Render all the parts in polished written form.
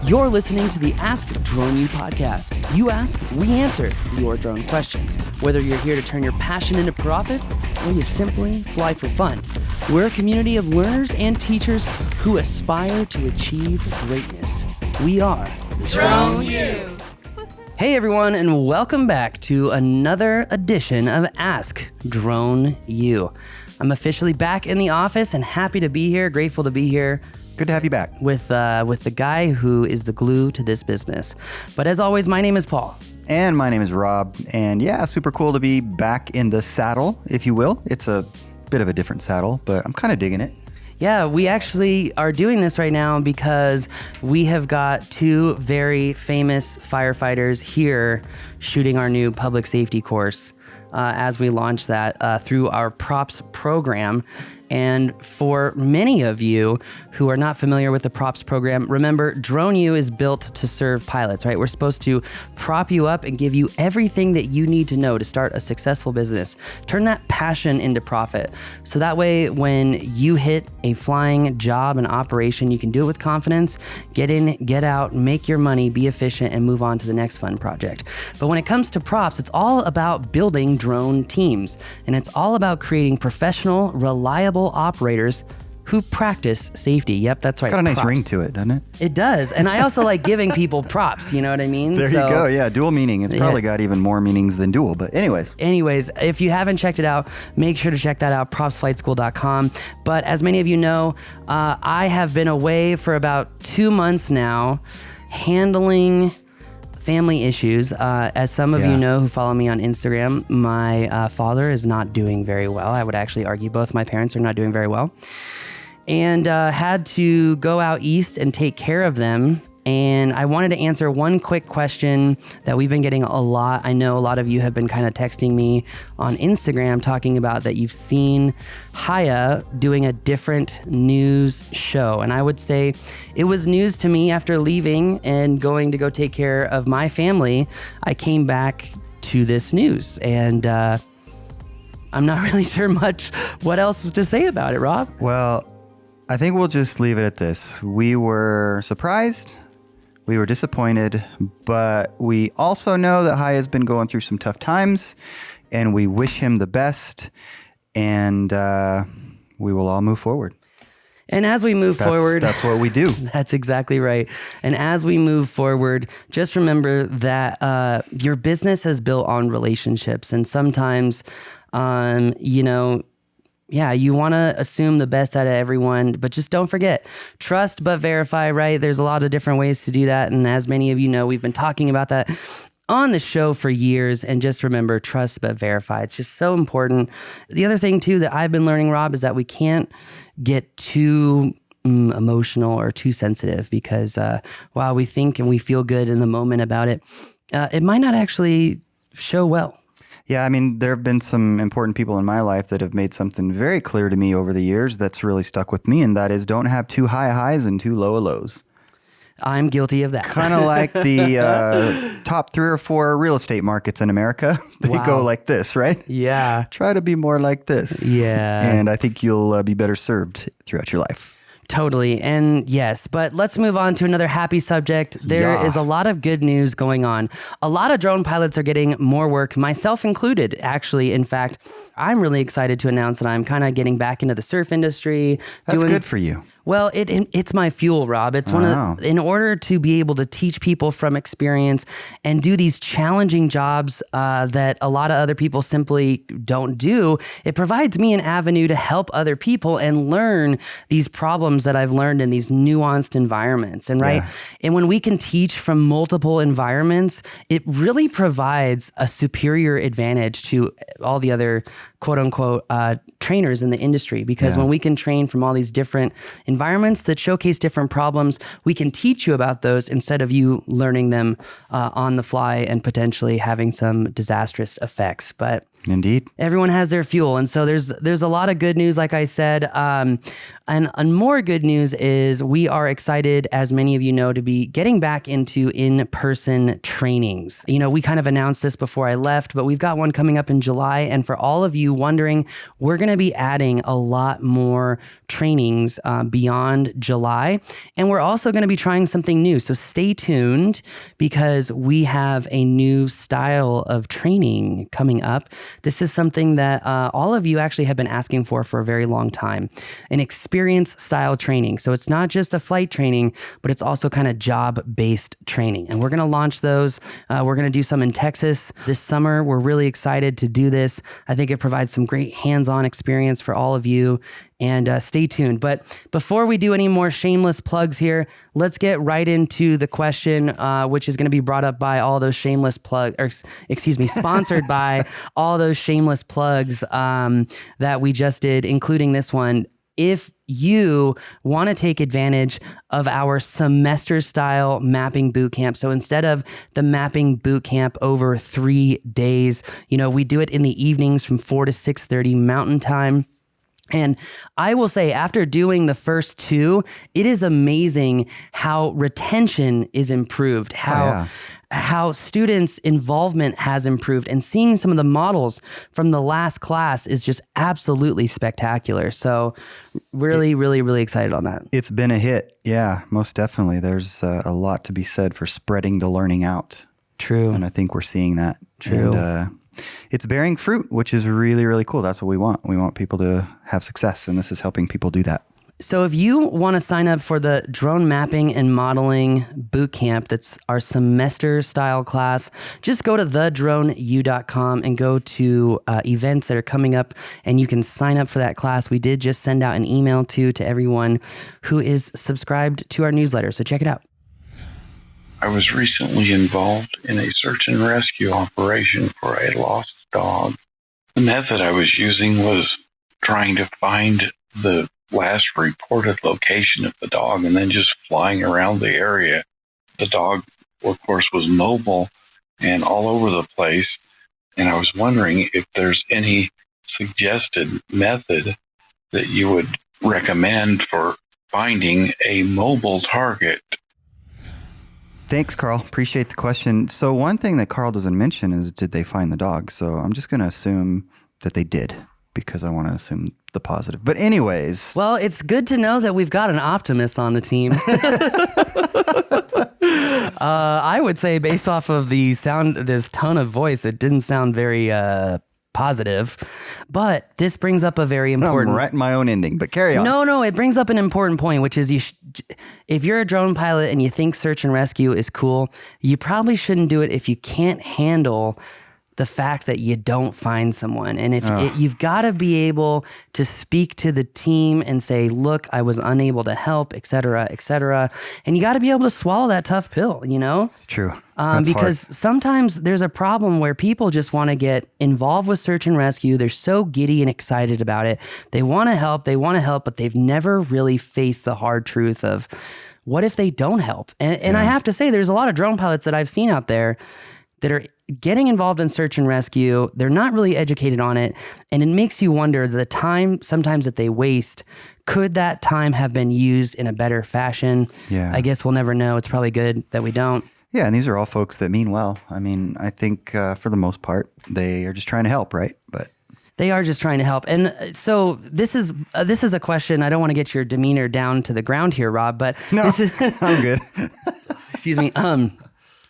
You're listening to the Ask Drone U podcast. You ask, we answer your drone questions. Whether you're here to turn your passion into profit or you simply fly for fun, we're a community of learners and teachers who aspire to achieve greatness. We are Drone U. Hey everyone, and welcome back to another edition of Ask Drone U. I'm officially back in the office and happy to be here, grateful to be here. Good to have you back. With the guy who is the glue to this business. But as always, my name is Paul. And my name is Rob. And yeah, super cool to be back in the saddle, if you will. It's a bit of a different saddle, but I'm kind of digging it. Yeah, we actually are doing this right now because we have got two very famous firefighters here shooting our new public safety course as we launch that through our props program. And for many of you who are not familiar with the props program, remember, Drone U is built to serve pilots, right? We're supposed to prop you up and give you everything that you need to know to start a successful business. Turn that passion into profit. So that way, when you hit a flying job and operation, you can do it with confidence, get in, get out, make your money, be efficient, and move on to the next fun project. But when it comes to props, it's all about building drone teams. And it's all about creating professional, reliable operators who practice safety. Yep, that's right. It's got a nice props. ring to it, doesn't it? It does. And I also like giving people props, you know what I mean? There you go. Yeah, dual meaning. It's probably got even more meanings than dual, but anyways, if you haven't checked it out, make sure to check that out, propsflightschool.com. But as many of you know, I have been away for about 2 months now handling family issues. As some of you know who follow me on Instagram, my father is not doing very well. I would actually argue both my parents are not doing very well. And had to go out east and take care of them. And I wanted to answer one quick question that we've been getting a lot. I know a lot of you have been kind of texting me on Instagram talking about that you've seen Haya doing a different news show. And I would say it was news to me after leaving and going to go take care of my family. I came back to this news and I'm not really sure much what else to say about it, Rob. Well, I think we'll just leave it at this. We were surprised. We were disappointed, but we also know that Haya's been going through some tough times, and we wish him the best, and we will all move forward. And as we move forward... That's what we do. That's exactly right. And as we move forward, just remember that your business is built on relationships, and sometimes, you want to assume the best out of everyone, but just don't forget, trust but verify, right? There's a lot of different ways to do that. And as many of you know, we've been talking about that on the show for years. And just remember, trust but verify. It's just so important. The other thing too that I've been learning, Rob, is that we can't get too emotional or too sensitive because while we think and we feel good in the moment about it, it might not actually show well. Yeah, I mean, there have been some important people in my life that have made something very clear to me over the years that's really stuck with me, and that is don't have too high highs and too low lows. I'm guilty of that. Kind of like the top 3 or 4 real estate markets in America. They go like this, right? Yeah. Try to be more like this. Yeah. And I think you'll be better served throughout your life. Totally. And yes, but let's move on to another happy subject. There is a lot of good news going on. A lot of drone pilots are getting more work, myself included, actually. In fact, I'm really excited to announce that I'm kind of getting back into the surf industry. That's good for you. Well, it's my fuel, Rob. It's in order to be able to teach people from experience and do these challenging jobs that a lot of other people simply don't do, it provides me an avenue to help other people and learn these problems that I've learned in these nuanced environments. And and when we can teach from multiple environments, it really provides a superior advantage to all the other quote unquote trainers in the industry, because when we can train from all these different environments that showcase different problems, we can teach you about those instead of you learning them on the fly and potentially having some disastrous effects. But Indeed. Everyone has their fuel. And so there's a lot of good news, like I said. And more good news is we are excited, as many of you know, to be getting back into in-person trainings. You know, we kind of announced this before I left, but we've got one coming up in July. And for all of you wondering, we're going to be adding a lot more trainings beyond July. And we're also going to be trying something new. So stay tuned, because we have a new style of training coming up. This is something that all of you actually have been asking for a very long time, an experience style training. So it's not just a flight training, but it's also kind of job-based training. And we're going to launch those. We're going to do some in Texas this summer. We're really excited to do this. I think it provides some great hands-on experience for all of you. And stay tuned. But before we do any more shameless plugs here, let's get right into the question, which is going to be brought up by all those shameless sponsored by all those shameless plugs that we just did, including this one. If you want to take advantage of our semester style mapping bootcamp, so instead of the mapping bootcamp over 3 days, you know, we do it in the evenings from 4 to 6:30 Mountain Time. And I will say, after doing the first 2, it is amazing how retention is improved, how students' involvement has improved, and seeing some of the models from the last class is just absolutely spectacular. So really, really, really excited on that. It's been a hit. Yeah, most definitely. There's a lot to be said for spreading the learning out. True. And I think we're seeing that. True. And, it's bearing fruit, which is really, really cool. That's what we want. We want people to have success, and this is helping people do that. So if you want to sign up for the drone mapping and modeling bootcamp, that's our semester style class, just go to thedroneu.com and go to events that are coming up, and you can sign up for that class. We did just send out an email to everyone who is subscribed to our newsletter, so check it out. I was recently involved in a search and rescue operation for a lost dog. The method I was using was trying to find the last reported location of the dog and then just flying around the area. The dog, of course, was mobile and all over the place, and I was wondering if there's any suggested method that you would recommend for finding a mobile target. Thanks, Karl. Appreciate the question. So one thing that Karl doesn't mention is, did they find the dog? So I'm just going to assume that they did, because I want to assume the positive. But anyways. Well, it's good to know that we've got an optimist on the team. I would say, based off of the sound, this tone of voice, it didn't sound very positive. But this brings up a very important... I'm writing my own ending, but carry on. No, it brings up an important point, which is if you're a drone pilot and you think search and rescue is cool, you probably shouldn't do it if you can't handle the fact that you don't find someone. And if you've got to be able to speak to the team and say, look, I was unable to help, et cetera, et cetera. And you got to be able to swallow that tough pill, you know? True. Because sometimes there's a problem where people just want to get involved with search and rescue. They're so giddy and excited about it. They want to help, but they've never really faced the hard truth of, what if they don't help? And I have to say, there's a lot of drone pilots that I've seen out there that are getting involved in search and rescue. They're not really educated on it. And it makes you wonder, the time sometimes that they waste, could that time have been used in a better fashion? Yeah. I guess we'll never know. It's probably good that we don't. Yeah, and these are all folks that mean well. I mean, I think for the most part, they are just trying to help, right? But they are just trying to help. And so this is a question. I don't want to get your demeanor down to the ground here, Rob, but no, this is I'm good. Excuse me.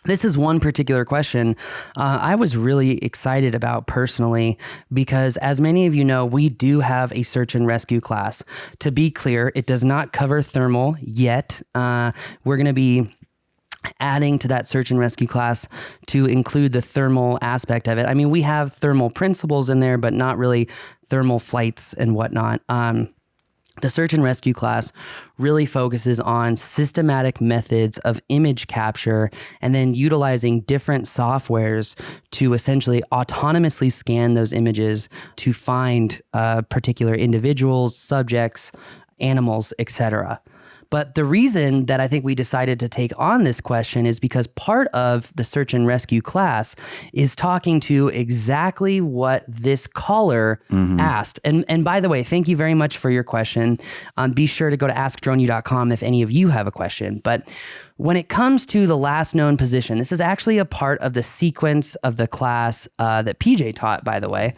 This is one particular question I was really excited about personally, because as many of you know, we do have a search and rescue class. To be clear, it does not cover thermal yet. We're going to be adding to that search and rescue class to include the thermal aspect of it. I mean, we have thermal principles in there, but not really thermal flights and whatnot. The search and rescue class really focuses on systematic methods of image capture and then utilizing different softwares to essentially autonomously scan those images to find particular individuals, subjects, animals, etc. But the reason that I think we decided to take on this question is because part of the search and rescue class is talking to exactly what this caller asked. And by the way, thank you very much for your question. Be sure to go to askdroneyou.com if any of you have a question. But when it comes to the last known position, this is actually a part of the sequence of the class that PJ taught, by the way.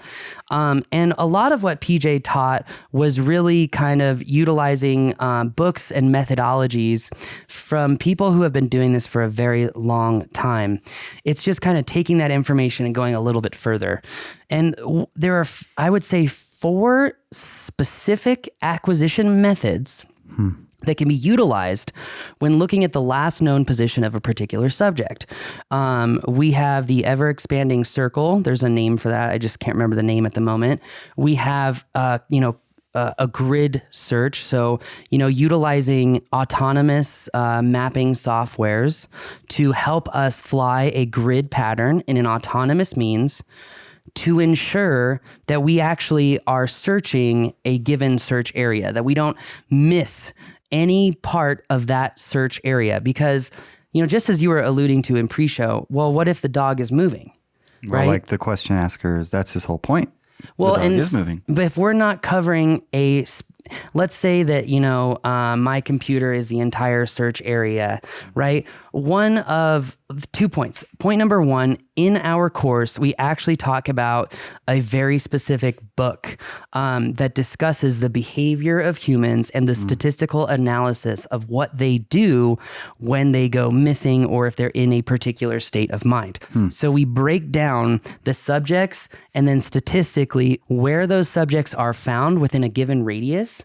And a lot of what PJ taught was really kind of utilizing books and methodologies from people who have been doing this for a very long time. It's just kind of taking that information and going a little bit further. And there are, I would say, 4 specific acquisition methods that can be utilized when looking at the last known position of a particular subject. We have the ever-expanding circle. There's a name for that. I just can't remember the name at the moment. We have, a grid search. So, utilizing autonomous mapping softwares to help us fly a grid pattern in an autonomous means to ensure that we actually are searching a given search area, that we don't miss any part of that search area. Because, just as you were alluding to in pre-show, well, what if the dog is moving? Well, right? like the question asker that's his whole point. Well, the dog is moving. But if we're not covering let's say that, my computer is the entire search area, right? One of 2 points. Point number 1, in our course, we actually talk about a very specific book that discusses the behavior of humans and the statistical analysis of what they do when they go missing or if they're in a particular state of mind. So we break down the subjects and then statistically where those subjects are found within a given radius.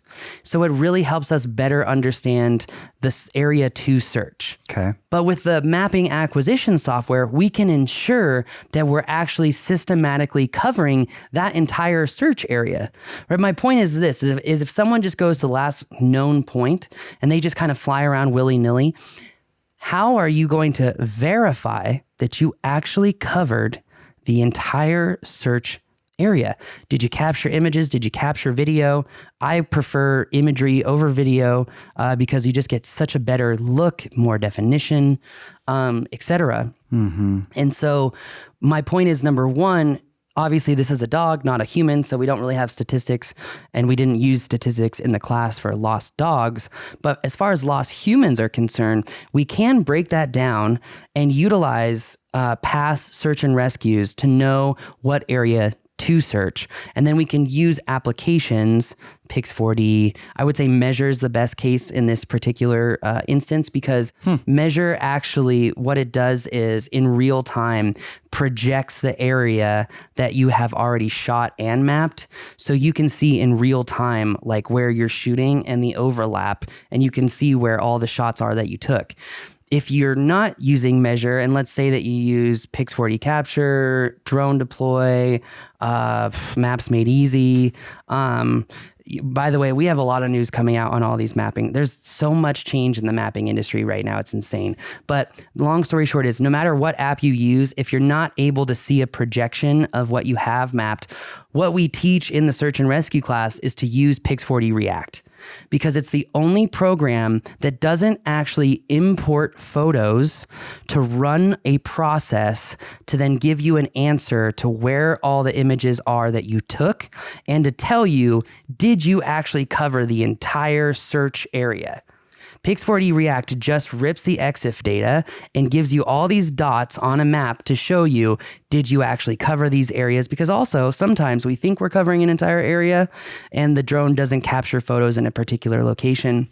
So it really helps us better understand this area to search. Okay. But with the mapping acquisition software, we can ensure that we're actually systematically covering that entire search area. Right? My point is this, is if someone just goes to the last known point and they just kind of fly around willy-nilly, how are you going to verify that you actually covered the entire search area? Did you capture images? Did you capture video? I prefer imagery over video because you just get such a better look, more definition, etc. And so my point is, number 1, obviously this is a dog, not a human, so we don't really have statistics, and we didn't use statistics in the class for lost dogs. But as far as lost humans are concerned, we can break that down and utilize past search and rescues to know what area to search. And then we can use applications. Pix4D, I would say Measure is the best case in this particular instance, because Measure actually, what it does is in real time projects the area that you have already shot and mapped. So you can see in real time like where you're shooting and the overlap, and you can see where all the shots are that you took. If you're not using Measure, and let's say that you use Pix4D Capture, Drone Deploy, Maps Made Easy. By the way, we have a lot of news coming out on all these mapping. There's so much change in the mapping industry right now. It's insane. But the long story short is, no matter what app you use, if you're not able to see a projection of what you have mapped, what we teach in the search and rescue class is to use Pix4D React, because it's the only program that doesn't actually import photos to run a process to then give you an answer to where all the images are that you took, and to tell you, did you actually cover the entire search area? Pix4D React just rips the EXIF data and gives you all these dots on a map to show you, did you actually cover these areas? Because also sometimes we think we're covering an entire area and the drone doesn't capture photos in a particular location.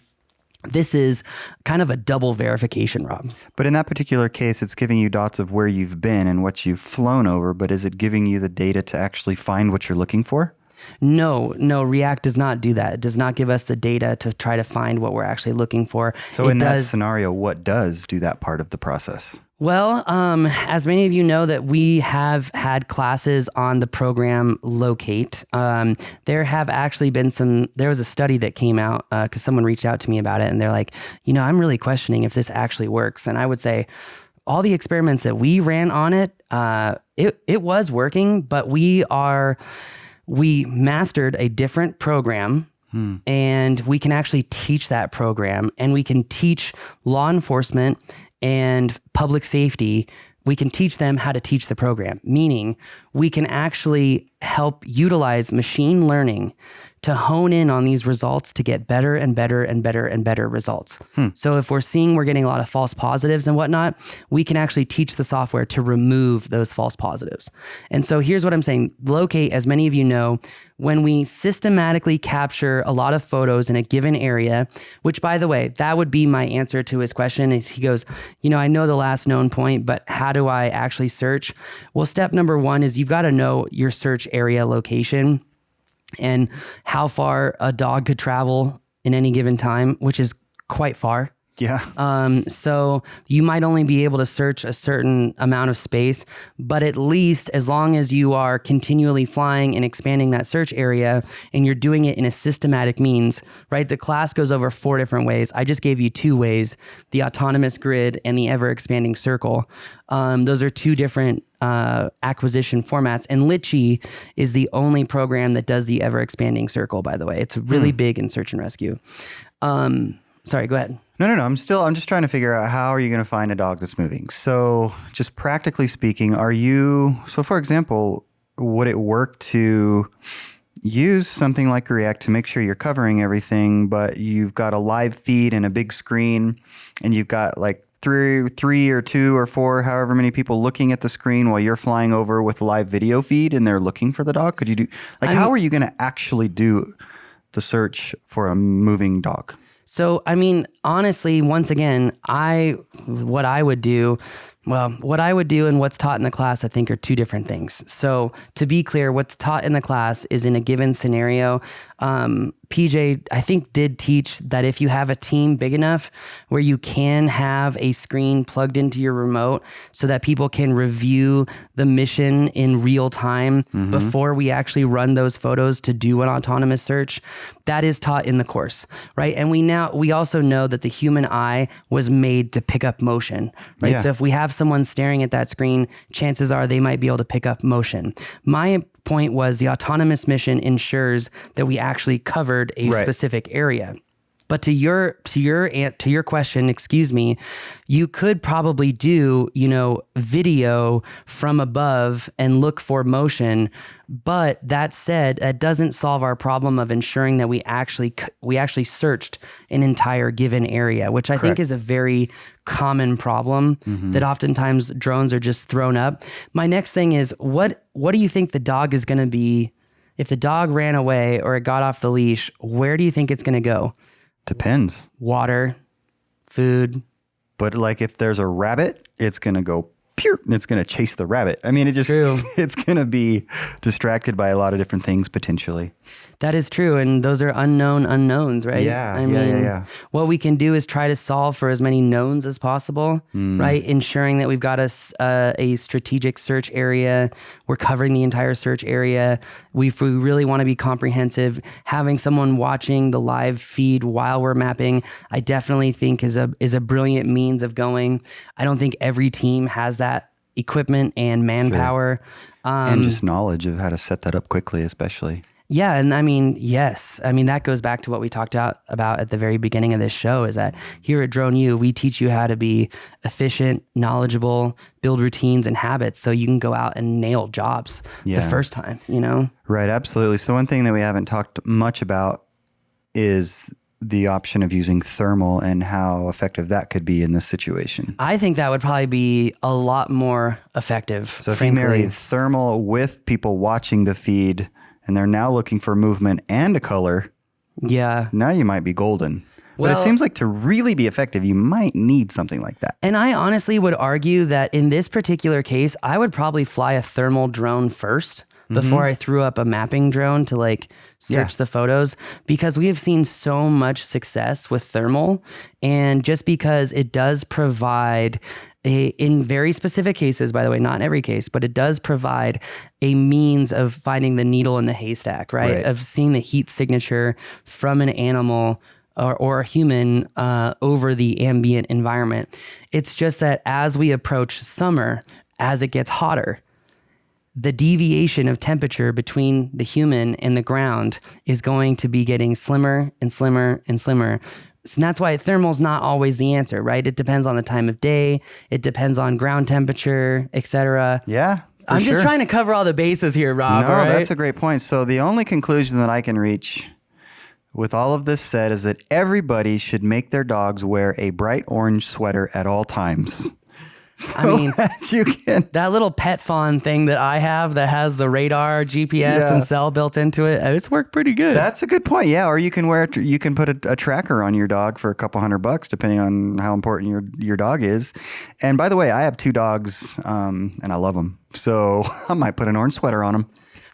This is kind of a double verification, Rob. But in that particular case, it's giving you dots of where you've been and what you've flown over, but is it giving you the data to actually find what you're looking for? No, React does not do that. It does not give us the data to try to find what we're actually looking for. So in that scenario, what does do that part of the process? Well, as many of you know, that we have had classes on the program Locate. There have actually been there was a study that came out because someone reached out to me about it, and they're like, I'm really questioning if this actually works. And I would say all the experiments that we ran on it, it was working, but we mastered a different program And we can actually teach that program, and we can teach law enforcement and public safety. We can teach them how to teach the program, meaning we can actually help utilize machine learning to hone in on these results to get better and better and better and better results. So if we're seeing we're getting a lot of false positives and whatnot, we can actually teach the software to remove those false positives. And so here's what I'm saying. Locate, as many of you know, when we systematically capture a lot of photos in a given area, which, by the way, that would be my answer to his question, is he goes, I know the last known point, but how do I actually search? Well, step number one is you've got to know your search area location and how far a dog could travel in any given time, which is quite far. Yeah. So you might only be able to search a certain amount of space, but at least as long as you are continually flying and expanding that search area and you're doing it in a systematic means, right? The class goes over 4 different ways. I just gave you 2 ways, the autonomous grid and the ever expanding circle. Those are 2 different acquisition formats. And Litchi is the only program that does the ever expanding circle, by the way. It's really big in search and rescue. Sorry, go ahead. No. I'm just trying to figure out how are you going to find a dog that's moving. So just practically speaking, for example, would it work to use something like React to make sure you're covering everything, but you've got a live feed and a big screen and you've got like three or 2 or 4, however many people looking at the screen while you're flying over with live video feed and they're looking for the dog? Could you do, how are you going to actually do the search for a moving dog? So, honestly, once again, what I would do and what's taught in the class, I think, are 2 different things. So to be clear, what's taught in the class is in a given scenario. PJ, I think, did teach that if you have a team big enough where you can have a screen plugged into your remote so that people can review the mission in real time before we actually run those photos to do an autonomous search, that is taught in the course, right? And we also know that the human eye was made to pick up motion, right? Yeah. So if we have someone staring at that screen, chances are they might be able to pick up motion. My point was the autonomous mission ensures that we actually covered a specific area. But to your question, excuse me, you could probably do, video from above and look for motion. But that said, that doesn't solve our problem of ensuring that we actually searched an entire given area, which I think is a very common problem that oftentimes drones are just thrown up. My next thing is, what do you think the dog is going to be if the dog ran away or it got off the leash? Where do you think it's going to go? Depends. Water, food. But like if there's a rabbit, it's going to go pew, and it's going to chase the rabbit. It's going to be distracted by a lot of different things potentially. That is true. And those are unknown unknowns, right? Yeah. What we can do is try to solve for as many knowns as possible, right? Ensuring that we've got a strategic search area. We're covering the entire search area. If we really want to be comprehensive, having someone watching the live feed while we're mapping, I definitely think is a brilliant means of going. I don't think every team has that equipment and manpower. And just knowledge of how to set that up quickly, especially. Yeah. And yes. That goes back to what we talked about at the very beginning of this show, is that here at Drone U, we teach you how to be efficient, knowledgeable, build routines and habits so you can go out and nail jobs the first time, Right. Absolutely. So one thing that we haven't talked much about is the option of using thermal and how effective that could be in this situation. I think that would probably be a lot more effective. So if you marry thermal with people watching the feed and they're now looking for movement and a color, now you might be golden. But it seems like to really be effective, you might need something like that. And I honestly would argue that in this particular case, I would probably fly a thermal drone first before I threw up a mapping drone to search the photos, because we have seen so much success with thermal. And just because it does provide in very specific cases, by the way, not in every case, but it does provide a means of finding the needle in the haystack, right? Of seeing the heat signature from an animal or a human over the ambient environment. It's just that as we approach summer, as it gets hotter, the deviation of temperature between the human and the ground is going to be getting slimmer and slimmer and slimmer. And that's why thermal's not always the answer, right? It depends on the time of day. It depends on ground temperature, etc. Yeah. I'm just trying to cover all the bases here, Rob. No, all right? that's a great point. So the only conclusion that I can reach with all of this said is that everybody should make their dogs wear a bright orange sweater at all times. I mean, you can. that little pet fawn thing that I have that has the radar, GPS, and cell built into it, it's worked pretty good. That's a good point. Yeah, or you can you can put a tracker on your dog for a couple $100, depending on how important your dog is. And by the way, I have 2 dogs, and I love them, so I might put an orange sweater on them.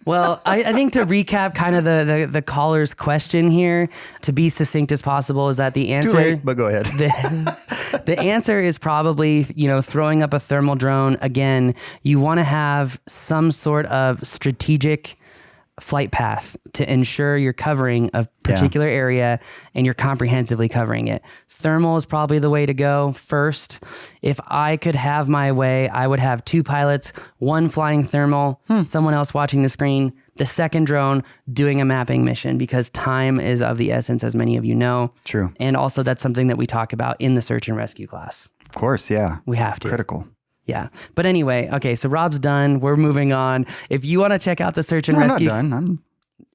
Well, I think to recap kind of the caller's question here, to be succinct as possible, is that the answer... Too late, but go ahead. The answer is probably, throwing up a thermal drone. Again, you want to have some sort of strategic flight path to ensure you're covering a particular area and you're comprehensively covering it. Thermal is probably the way to go first. If I could have my way, I would have 2 pilots, 1 flying thermal, someone else watching the screen, the second drone doing a mapping mission, because time is of the essence, as many of you know. True. And also that's something that we talk about in the search and rescue class. Of course, yeah. We have to. Critical. Yeah. But anyway, okay, so Rob's done. We're moving on. If you want to check out the search and rescue... I'm not done.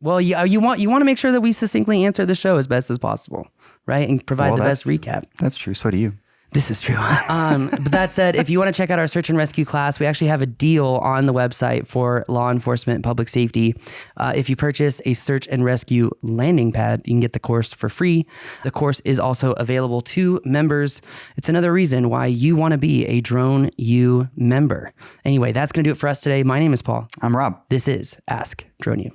Well, you want to make sure that we succinctly answer the show as best as possible, right? And provide the best recap. That's true. So do you. This is true. But that said, if you want to check out our search and rescue class, we actually have a deal on the website for law enforcement and public safety. If you purchase a search and rescue landing pad, you can get the course for free. The course is also available to members. It's another reason why you want to be a Drone U member. Anyway, that's going to do it for us today. My name is Paul. I'm Rob. This is Ask Drone U.